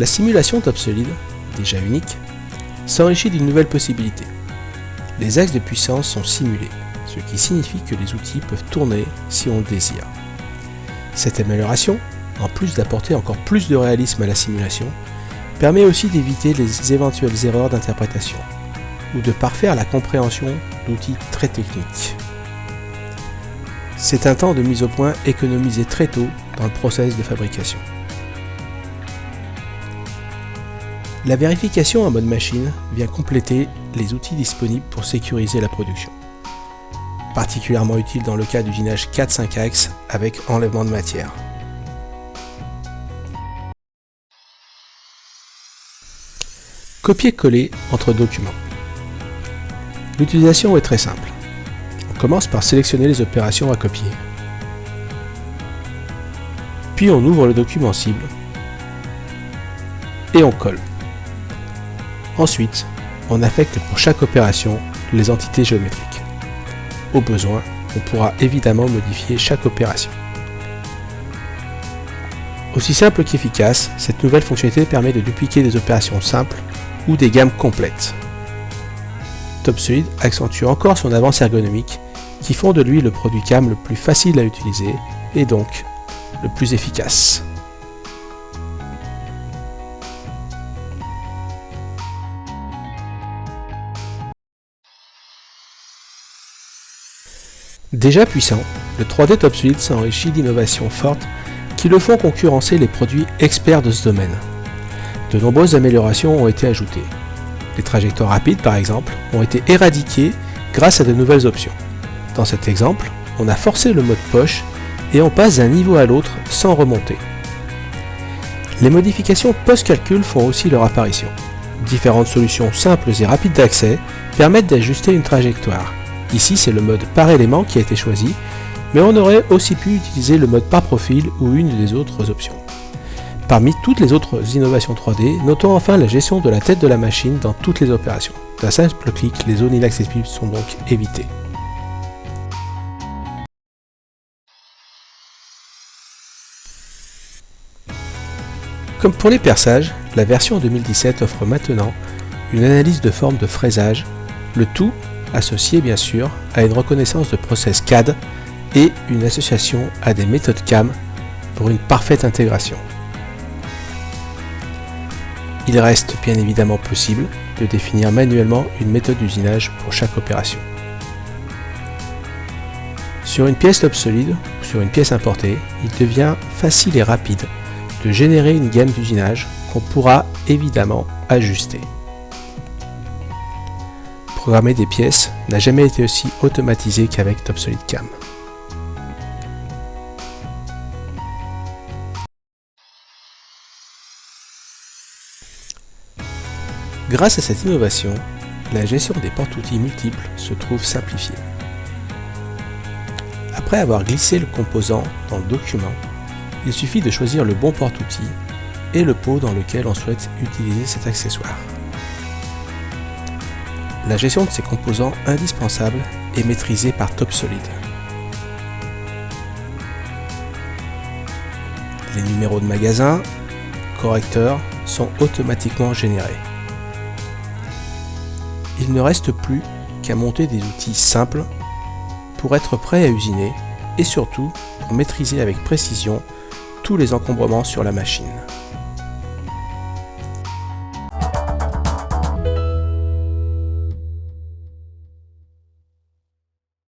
La simulation TopSolid, déjà unique, s'enrichit d'une nouvelle possibilité. Les axes de puissance sont simulés, ce qui signifie que les outils peuvent tourner si on le désire. Cette amélioration, en plus d'apporter encore plus de réalisme à la simulation, permet aussi d'éviter les éventuelles erreurs d'interprétation ou de parfaire la compréhension d'outils très techniques. C'est un temps de mise au point économisé très tôt dans le process de fabrication. La vérification en mode machine vient compléter les outils disponibles pour sécuriser la production. Particulièrement utile dans le cas d'usinage 4-5 axes avec enlèvement de matière. Copier-coller entre documents. L'utilisation est très simple. On commence par sélectionner les opérations à copier. Puis on ouvre le document cible et on colle. Ensuite, on affecte pour chaque opération les entités géométriques. Au besoin, on pourra évidemment modifier chaque opération. Aussi simple qu'efficace, cette nouvelle fonctionnalité permet de dupliquer des opérations simples ou des gammes complètes. TopSolid accentue encore son avance ergonomique qui font de lui le produit CAM le plus facile à utiliser et donc le plus efficace. Déjà puissant, le 3D TopSolid s'enrichit d'innovations fortes qui le font concurrencer les produits experts de ce domaine. De nombreuses améliorations ont été ajoutées. Les trajectoires rapides, par exemple, ont été éradiquées grâce à de nouvelles options. Dans cet exemple, on a forcé le mode poche et on passe d'un niveau à l'autre sans remonter. Les modifications post-calcul font aussi leur apparition. Différentes solutions simples et rapides d'accès permettent d'ajuster une trajectoire. Ici, c'est le mode par élément qui a été choisi, mais on aurait aussi pu utiliser le mode par profil ou une des autres options. Parmi toutes les autres innovations 3D, notons enfin la gestion de la tête de la machine dans toutes les opérations. D'un simple clic, les zones inaccessibles sont donc évitées. Comme pour les perçages, la version 2017 offre maintenant une analyse de forme de fraisage, le tout associé bien sûr à une reconnaissance de process CAD et une association à des méthodes CAM pour une parfaite intégration. Il reste bien évidemment possible de définir manuellement une méthode d'usinage pour chaque opération. Sur une pièce TopSolid ou sur une pièce importée, il devient facile et rapide de générer une gamme d'usinage qu'on pourra évidemment ajuster. Programmer des pièces n'a jamais été aussi automatisé qu'avec TopSolid CAM. Grâce à cette innovation, la gestion des porte-outils multiples se trouve simplifiée. Après avoir glissé le composant dans le document, il suffit de choisir le bon porte-outil et le pot dans lequel on souhaite utiliser cet accessoire. La gestion de ces composants indispensables est maîtrisée par TopSolid. Les numéros de magasin, correcteurs sont automatiquement générés. Il ne reste plus qu'à monter des outils simples pour être prêt à usiner et surtout pour maîtriser avec précision tous les encombrements sur la machine.